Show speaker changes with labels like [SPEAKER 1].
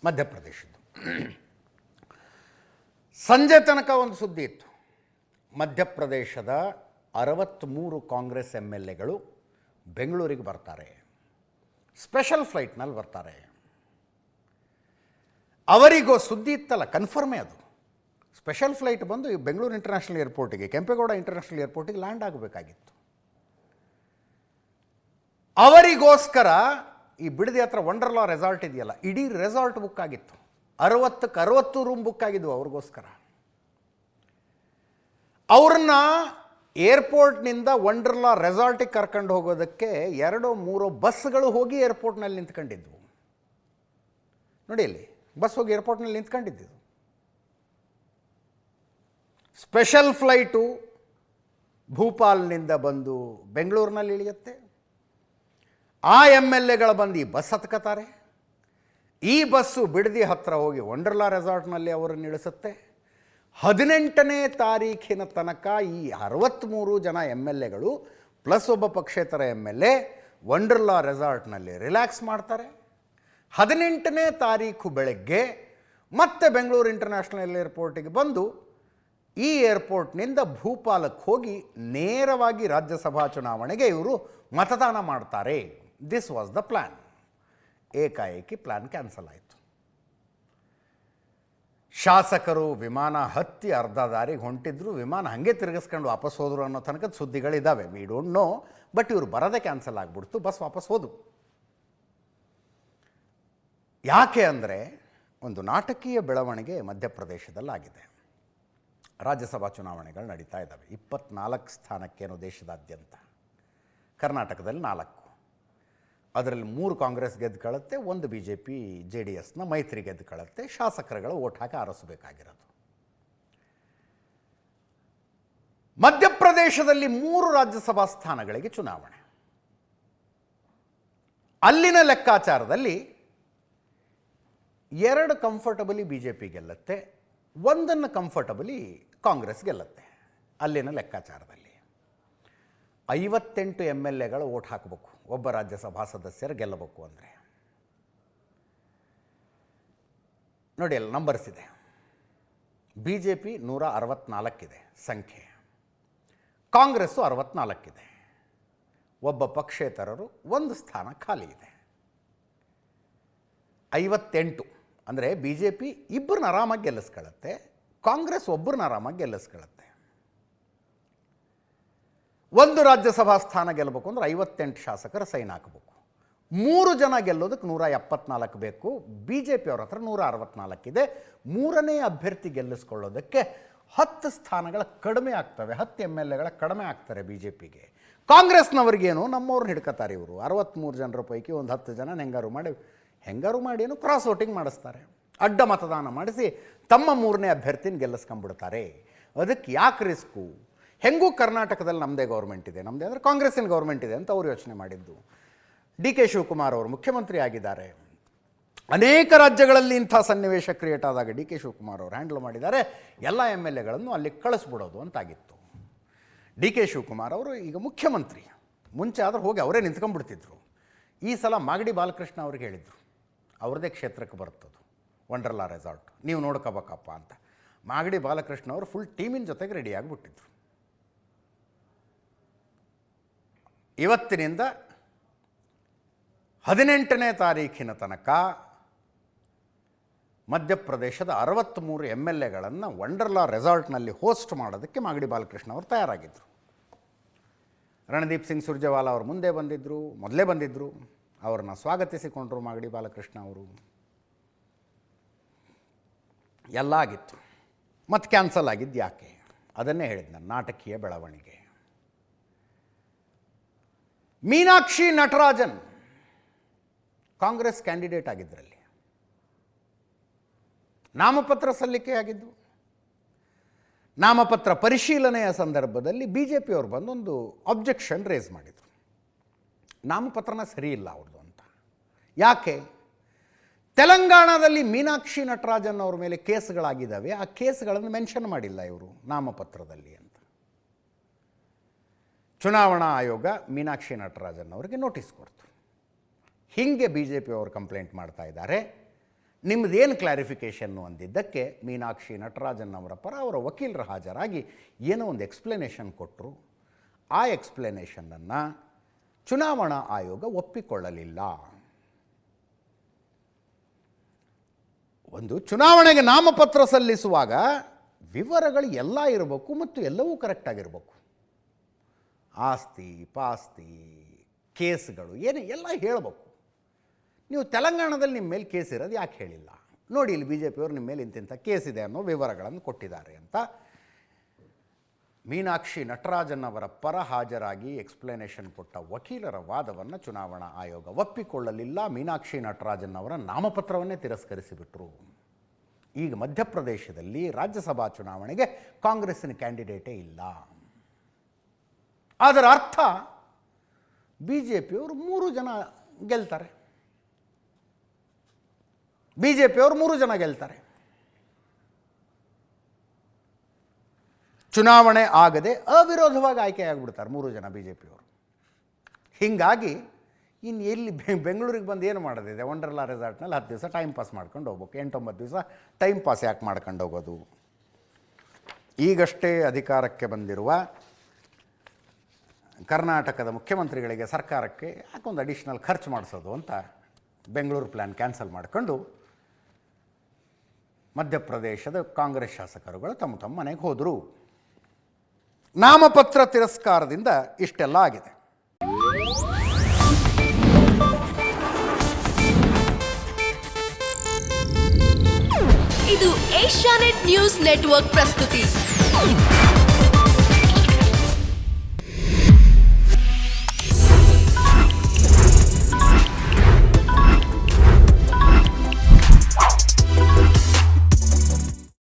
[SPEAKER 1] ಮಧ್ಯಪ್ರದೇಶದ್ದು. ಸಂಜೆ ತನಕ ಒಂದು ಸುದ್ದಿ ಇತ್ತು. ಮಧ್ಯಪ್ರದೇಶದ 63 ಕಾಂಗ್ರೆಸ್ MLAಗಳು ಬೆಂಗಳೂರಿಗೆ ಬರ್ತಾರೆ, ಸ್ಪೆಷಲ್ ಫ್ಲೈಟ್ನಲ್ಲಿ ಬರ್ತಾರೆ. ಅವರಿಗೋ ಸುದ್ದಿ ಇತ್ತಲ್ಲ, ಕನ್ಫರ್ಮೇ ಅದು. ಸ್ಪೆಷಲ್ ಫ್ಲೈಟ್ ಬಂದು ಬೆಂಗಳೂರು ಇಂಟರ್ನ್ಯಾಷನಲ್ ಏರ್ಪೋರ್ಟಿಗೆ, ಕೆಂಪೇಗೌಡ ಇಂಟರ್ನ್ಯಾಷನಲ್ ಏರ್ಪೋರ್ಟಿಗೆ ಲ್ಯಾಂಡ್ ಆಗಬೇಕಾಗಿತ್ತು. ಅವರಿಗೋಸ್ಕರ ಈ ಬಿಡದಿ ಹತ್ರ ವಂಡರ್ಲಾ ರೆಸಾರ್ಟ್ ಇದೆಯಲ್ಲ, ಇಡೀ ರೆಸಾರ್ಟ್ ಬುಕ್ ಆಗಿತ್ತು. 60 ರೂಮ್ ಬುಕ್ ಆಗಿದ್ವು ಅವ್ರಿಗೋಸ್ಕರ. ಅವ್ರನ್ನ ಏರ್ಪೋರ್ಟ್ನಿಂದ ವಂಡರ್ಲಾ ರೆಸಾರ್ಟಿಗೆ ಕರ್ಕೊಂಡು ಹೋಗೋದಕ್ಕೆ 2-3 ಬಸ್ಗಳು ಹೋಗಿ ಏರ್ಪೋರ್ಟ್ನಲ್ಲಿ ನಿಂತ್ಕೊಂಡಿದ್ವು. ನೋಡಿ, ಅಲ್ಲಿ ಬಸ್ ಹೋಗಿ ಏರ್ಪೋರ್ಟ್ನಲ್ಲಿ ನಿಂತ್ಕೊಂಡಿದ್ದು. ಸ್ಪೆಷಲ್ ಫ್ಲೈಟು ಭೂಪಾಲ್ನಿಂದ ಬಂದು ಬೆಂಗಳೂರಿನಲ್ಲಿ ಇಳಿಯುತ್ತೆ. ಆ MLAಗಳು ಬಂದು ಈ ಬಸ್ ಹತ್ಕೋತಾರೆ. ಈ ಬಸ್ಸು ಬಿಡದಿ ಹತ್ತಿರ ಹೋಗಿ ವಂಡರ್ಲಾ ರೆಸಾರ್ಟ್ನಲ್ಲಿ ಅವರನ್ನು ಇಳಿಸುತ್ತೆ. 18ನೇ ತಾರೀಖಿನ ತನಕ ಈ 63 ಜನ MLAಗಳು ಪ್ಲಸ್ ಒಬ್ಬ ಪಕ್ಷೇತರ MLA ವಂಡರ್ಲಾ ರೆಸಾರ್ಟ್ನಲ್ಲಿ ರಿಲ್ಯಾಕ್ಸ್ ಮಾಡ್ತಾರೆ. 18ನೇ ತಾರೀಖು ಬೆಳಗ್ಗೆ ಮತ್ತೆ ಬೆಂಗಳೂರು ಇಂಟರ್ನ್ಯಾಷನಲ್ ಏರ್ಪೋರ್ಟಿಗೆ ಬಂದು ಈ ಏರ್ಪೋರ್ಟ್ನಿಂದ ಭೂಪಾಲಕ್ಕೆ ಹೋಗಿ ನೇರವಾಗಿ ರಾಜ್ಯಸಭಾ ಚುನಾವಣೆಗೆ ಇವರು ಮತದಾನ ಮಾಡ್ತಾರೆ. This was the plan. ಏಕಾಏಕಿ ಪ್ಲ್ಯಾನ್ ಕ್ಯಾನ್ಸಲ್ ಆಯಿತು. ಶಾಸಕರು ವಿಮಾನ ಹತ್ತಿ ಅರ್ಧ ದಾರಿಗೆ ಹೊಂಟಿದ್ರು, ವಿಮಾನ ಹಾಗೆ ತಿರುಗಿಸ್ಕೊಂಡು ವಾಪಸ್ ಹೋದರು ಅನ್ನೋ ತನಕದ ಸುದ್ದಿಗಳಿದ್ದಾವೆ. ವಿ ಡೋಂಟ್ ನೋ, ಬಟ್ ಇವರು ಬರೋದೇ ಕ್ಯಾನ್ಸಲ್ ಆಗಿಬಿಡ್ತು. ಬಸ್ ವಾಪಸ್ ಹೋದು. ಯಾಕೆ ಅಂದರೆ ಒಂದು ನಾಟಕೀಯ ಬೆಳವಣಿಗೆ ಮಧ್ಯಪ್ರದೇಶದಲ್ಲಾಗಿದೆ. ರಾಜ್ಯಸಭಾ ಚುನಾವಣೆಗಳು ನಡೀತಾ ಇದ್ದಾವೆ. 24 ಸ್ಥಾನಕ್ಕೇನೋ ದೇಶದಾದ್ಯಂತ. ಕರ್ನಾಟಕದಲ್ಲಿ 4, ಅದರಲ್ಲಿ 3 ಕಾಂಗ್ರೆಸ್ ಗೆದ್ದುಕೊಳ್ಳುತ್ತೆ, 1 BJP JDSನ ಮೈತ್ರಿ ಗೆದ್ದುಕೊಳ್ಳುತ್ತೆ. ಶಾಸಕರುಗಳು ಓಟ್ ಹಾಕಿ ಆರಿಸಬೇಕಾಗಿರೋದು. ಮಧ್ಯಪ್ರದೇಶದಲ್ಲಿ 3 ರಾಜ್ಯಸಭಾ ಸ್ಥಾನಗಳಿಗೆ ಚುನಾವಣೆ. ಅಲ್ಲಿನ ಲೆಕ್ಕಾಚಾರದಲ್ಲಿ 2 ಕಂಫರ್ಟಬಲಿ BJP ಗೆಲ್ಲುತ್ತೆ, 1 ಕಂಫರ್ಟಬಲಿ ಕಾಂಗ್ರೆಸ್ ಗೆಲ್ಲುತ್ತೆ. ಅಲ್ಲಿನ ಲೆಕ್ಕಾಚಾರದಲ್ಲಿ 58 MLAಗಳು ಓಟ್ ಹಾಕಬೇಕು ಒಬ್ಬ ರಾಜ್ಯಸಭಾ ಸದಸ್ಯರು ಗೆಲ್ಲಬೇಕು ಅಂದರೆ. ನೋಡಿ, ಅಲ್ಲಿ ನಂಬರ್ಸ್ ಇದೆ. BJP 164 ಇದೆ ಸಂಖ್ಯೆ, ಕಾಂಗ್ರೆಸ್ಸು 64 ಇದೆ, ಒಬ್ಬ ಪಕ್ಷೇತರರು 1 ಸ್ಥಾನ ಖಾಲಿ ಇದೆ. 58 ಅಂದರೆ BJP 2 ಆರಾಮಾಗಿ ಗೆಲ್ಲಿಸ್ಕೊಳ್ಳುತ್ತೆ, ಕಾಂಗ್ರೆಸ್ 1 ಆರಾಮಾಗಿ ಗೆಲ್ಲಿಸ್ಕೊಳ್ಳುತ್ತೆ. 1 ರಾಜ್ಯಸಭಾ ಸ್ಥಾನ ಗೆಲ್ಲಬೇಕು ಅಂದರೆ 58 ಶಾಸಕರ ಸೈನ್ ಹಾಕಬೇಕು. 3 ಜನ ಗೆಲ್ಲೋದಕ್ಕೆ 174 ಬೇಕು. BJP ಅವ್ರ ಹತ್ರ 164 ಇದೆ. 3ನೇ ಅಭ್ಯರ್ಥಿ ಗೆಲ್ಲಿಸ್ಕೊಳ್ಳೋದಕ್ಕೆ 10 ಸ್ಥಾನಗಳ ಕಡಿಮೆ ಆಗ್ತವೆ, 10 MLAಗಳ ಕಡಿಮೆ ಆಗ್ತಾರೆ BJPಗೆ. ಕಾಂಗ್ರೆಸ್ನವ್ರಿಗೇನು, ನಮ್ಮವ್ರನ್ನ ಹಿಡ್ಕೋತಾರೆ ಇವರು. 63 ಜನರ ಪೈಕಿ ಒಂದು 10 ಜನ ಹೆಂಗಾರು ಮಾಡಿ ಏನು ಕ್ರಾಸ್ ವೋಟಿಂಗ್ ಮಾಡಿಸ್ತಾರೆ, ಅಡ್ಡ ಮತದಾನ ಮಾಡಿಸಿ ತಮ್ಮ 3ನೇ ಅಭ್ಯರ್ಥಿನ ಗೆಲ್ಲಿಸ್ಕೊಂಡ್ಬಿಡ್ತಾರೆ. ಅದಕ್ಕೆ ಯಾಕೆ ರಿಸ್ಕು? ಹೆಂಗೂ ಕರ್ನಾಟಕದಲ್ಲಿ ನಮ್ಮದೇ ಗೌರ್ಮೆಂಟ್ ಇದೆ, ನಮ್ಮದೇ ಅಂದರೆ ಕಾಂಗ್ರೆಸ್ಸಿನ ಗೌರ್ಮೆಂಟ್ ಇದೆ ಅಂತ ಅವರು ಯೋಚನೆ ಮಾಡಿದ್ದು. DK ಶಿವಕುಮಾರ್ ಅವರು ಮುಖ್ಯಮಂತ್ರಿ ಆಗಿದ್ದಾರೆ. ಅನೇಕ ರಾಜ್ಯಗಳಲ್ಲಿ ಇಂಥ ಸನ್ನಿವೇಶ ಕ್ರಿಯೇಟ್ ಆದಾಗ DK ಶಿವಕುಮಾರ್ ಅವರು ಹ್ಯಾಂಡಲ್ ಮಾಡಿದ್ದಾರೆ. ಎಲ್ಲ MLAಗಳನ್ನು ಅಲ್ಲಿ ಕಳಿಸ್ಬಿಡೋದು ಅಂತಾಗಿತ್ತು. DK ಶಿವಕುಮಾರ್ ಅವರು ಈಗ ಮುಖ್ಯಮಂತ್ರಿ. ಮುಂಚೆ ಆದರೂ ಹೋಗಿ ಅವರೇ ನಿಂತ್ಕೊಂಡ್ಬಿಡ್ತಿದ್ರು. ಈ ಸಲ ಮಾಗಡಿ ಬಾಲಕೃಷ್ಣ ಅವ್ರಿಗೆ ಹೇಳಿದರು, ಅವ್ರದ್ದೇ ಕ್ಷೇತ್ರಕ್ಕೆ ಬರ್ತದು ವಂಡರ್ಲಾ ರೆಸಾರ್ಟ್, ನೀವು ನೋಡ್ಕೋಬೇಕಪ್ಪ ಅಂತ. ಮಾಗಡಿ ಬಾಲಕೃಷ್ಣ ಅವರು ಫುಲ್ ಟೀಮಿನ ಜೊತೆಗೆ ರೆಡಿ ಆಗಿಬಿಟ್ಟಿದ್ರು. ಇವತ್ತಿನಿಂದ 18ನೇ ತಾರೀಖಿನ ತನಕ ಮಧ್ಯಪ್ರದೇಶದ 63 MLAಗಳನ್ನು ವಂಡರ್ಲಾ ರೆಸಾರ್ಟ್ನಲ್ಲಿ ಹೋಸ್ಟ್ ಮಾಡೋದಕ್ಕೆ ಮಾಗಡಿ ಬಾಲಕೃಷ್ಣ ಅವರು ತಯಾರಾಗಿದ್ದರು. ರಣದೀಪ್ ಸಿಂಗ್ ಸುರ್ಜೇವಾಲಾ ಅವರು ಮೊದಲೇ ಬಂದಿದ್ದರು. ಅವ್ರನ್ನ ಸ್ವಾಗತಿಸಿಕೊಂಡರು ಮಾಗಡಿ ಬಾಲಕೃಷ್ಣ ಅವರು. ಎಲ್ಲ ಆಗಿತ್ತು. ಮತ್ತು ಕ್ಯಾನ್ಸಲ್ ಆಗಿದ್ದು ಯಾಕೆ? ಅದನ್ನೇ ಹೇಳಿದ್ದು ನಾನು, ನಾಟಕೀಯ ಬೆಳವಣಿಗೆ. ಮೀನಾಕ್ಷಿ ನಟರಾಜನ್ ಕಾಂಗ್ರೆಸ್ ಕ್ಯಾಂಡಿಡೇಟ್ ಆಗಿದ್ದರಲ್ಲಿ ನಾಮಪತ್ರ ಸಲ್ಲಿಕೆ ಆಗಿದ್ದು. ನಾಮಪತ್ರ ಪರಿಶೀಲನೆಯ ಸಂದರ್ಭದಲ್ಲಿ BJP ಅವರು ಬಂದೊಂದು ಅಬ್ಜೆಕ್ಷನ್ ರೇಸ್ ಮಾಡಿದರು. ನಾಮಪತ್ರನ ಸರಿ ಇಲ್ಲ ಅವ್ರದ್ದು ಅಂತ. ಯಾಕೆ? ತೆಲಂಗಾಣದಲ್ಲಿ ಮೀನಾಕ್ಷಿ ನಟರಾಜನ್ ಅವ್ರ ಮೇಲೆ ಕೇಸ್ಗಳಾಗಿದ್ದಾವೆ, ಆ ಕೇಸ್ಗಳನ್ನು ಮೆನ್ಷನ್ ಮಾಡಿಲ್ಲ ಇವರು ನಾಮಪತ್ರದಲ್ಲಿ ಅಂತ. ಚುನಾವಣಾ ಆಯೋಗ ಮೀನಾಕ್ಷಿ ನಟರಾಜನ್ ಅವರಿಗೆ ನೋಟಿಸ್ ಕೊಡ್ತು. ಹೀಗೆ BJP ಅವರು ಕಂಪ್ಲೇಂಟ್ ಮಾಡ್ತಾ ಇದ್ದಾರೆ. ನಿಮ್ಮದೇನು ಕ್ಲಾರಿಫಿಕೇಷನ್ನು ಅಂದಿದ್ದಕ್ಕೆ ಮೀನಾಕ್ಷಿ ನಟರಾಜನ್ ಅವರ ಪರ ಅವರ ವಕೀಲರು ಹಾಜರಾಗಿ ಏನೋ ಒಂದು ಎಕ್ಸ್ಪ್ಲನೇಷನ್ ಕೊಟ್ಟರು. ಆ ಎಕ್ಸ್ಪ್ಲನೇಷನನ್ನು ಚುನಾವಣಾ ಆಯೋಗ ಒಪ್ಪಿಕೊಳ್ಳಲಿಲ್ಲ. ಒಂದು ಚುನಾವಣೆಗೆ ನಾಮಪತ್ರ ಸಲ್ಲಿಸುವಾಗ ವಿವರಗಳು ಎಲ್ಲ ಇರಬೇಕು ಮತ್ತು ಎಲ್ಲವೂ ಕರೆಕ್ಟಾಗಿರಬೇಕು. ಆಸ್ತಿ ಪಾಸ್ತಿ ಕೇಸ್ಗಳು ಏನು ಎಲ್ಲ ಹೇಳಬೇಕು. ನೀವು ತೆಲಂಗಾಣದಲ್ಲಿ ನಿಮ್ಮ ಮೇಲೆ ಕೇಸ್ ಇರೋದು ಯಾಕೆ ಹೇಳಿಲ್ಲ? ನೋಡಿ, ಇಲ್ಲಿ BJPಯವರು ನಿಮ್ಮ ಮೇಲೆ ಇಂತಿಂಥ ಕೇಸ್ ಇದೆ ಅನ್ನೋ ವಿವರಗಳನ್ನು ಕೊಟ್ಟಿದ್ದಾರೆ ಅಂತ ಮೀನಾಕ್ಷಿ ನಟರಾಜನ್ ಅವರ ಪರ ಹಾಜರಾಗಿ ಎಕ್ಸ್ಪ್ಲನೇಷನ್ ಕೊಟ್ಟ ವಕೀಲರ ವಾದವನ್ನು ಚುನಾವಣಾ ಆಯೋಗ ಒಪ್ಪಿಕೊಳ್ಳಲಿಲ್ಲ. ಮೀನಾಕ್ಷಿ ನಟರಾಜನ್ ಅವರ ನಾಮಪತ್ರವನ್ನೇ ತಿರಸ್ಕರಿಸಿಬಿಟ್ರು. ಈಗ ಮಧ್ಯಪ್ರದೇಶದಲ್ಲಿ ರಾಜ್ಯಸಭಾ ಚುನಾವಣೆಗೆ ಕಾಂಗ್ರೆಸ್ಸಿನ ಕ್ಯಾಂಡಿಡೇಟೇ ಇಲ್ಲ. ಅದರ ಅರ್ಥ BJPಯವರು 3 ಜನ ಗೆಲ್ತಾರೆ. BJPಯವರು 3 ಜನ ಗೆಲ್ತಾರೆ. ಚುನಾವಣೆ ಆಗದೆ ಅವಿರೋಧವಾಗಿ ಆಯ್ಕೆಯಾಗಿಬಿಡ್ತಾರೆ 3 ಜನ BJPಯವರು. ಹೀಗಾಗಿ ಇನ್ನು ಎಲ್ಲಿ ಬೆಂಗಳೂರಿಗೆ ಬಂದು ಏನು ಮಾಡೋದಿದೆ? ವಂಡರ್ಲಾ ರೆಸಾರ್ಟ್ನಲ್ಲಿ 10 ದಿವಸ ಟೈಮ್ ಪಾಸ್ ಮಾಡ್ಕೊಂಡು ಹೋಗ್ಬೇಕು. 8-9 ದಿವಸ ಟೈಮ್ ಪಾಸ್ ಯಾಕೆ ಮಾಡ್ಕೊಂಡು ಹೋಗೋದು? ಈಗಷ್ಟೇ ಅಧಿಕಾರಕ್ಕೆ ಬಂದಿರುವ ಕರ್ನಾಟಕದ ಮುಖ್ಯಮಂತ್ರಿಗಳಿಗೆ ಸರ್ಕಾರಕ್ಕೆ ಯಾಕೊಂದು ಅಡಿಷ್ನಲ್ ಖರ್ಚು ಮಾಡಿಸೋದು ಅಂತ ಬೆಂಗಳೂರು ಪ್ಲ್ಯಾನ್ ಕ್ಯಾನ್ಸಲ್ ಮಾಡಿಕೊಂಡು ಮಧ್ಯಪ್ರದೇಶದ ಕಾಂಗ್ರೆಸ್ ಶಾಸಕರುಗಳು ತಮ್ಮ ಮನೆಗೆ ಹೋದರು. ನಾಮಪತ್ರ ತಿರಸ್ಕಾರದಿಂದ ಇಷ್ಟೆಲ್ಲ ಆಗಿದೆ.
[SPEAKER 2] ಇದು ಏಷ್ಯಾನೆಟ್ ನ್ಯೂಸ್ ನೆಟ್ವರ್ಕ್ ಪ್ರಸ್ತುತಿ.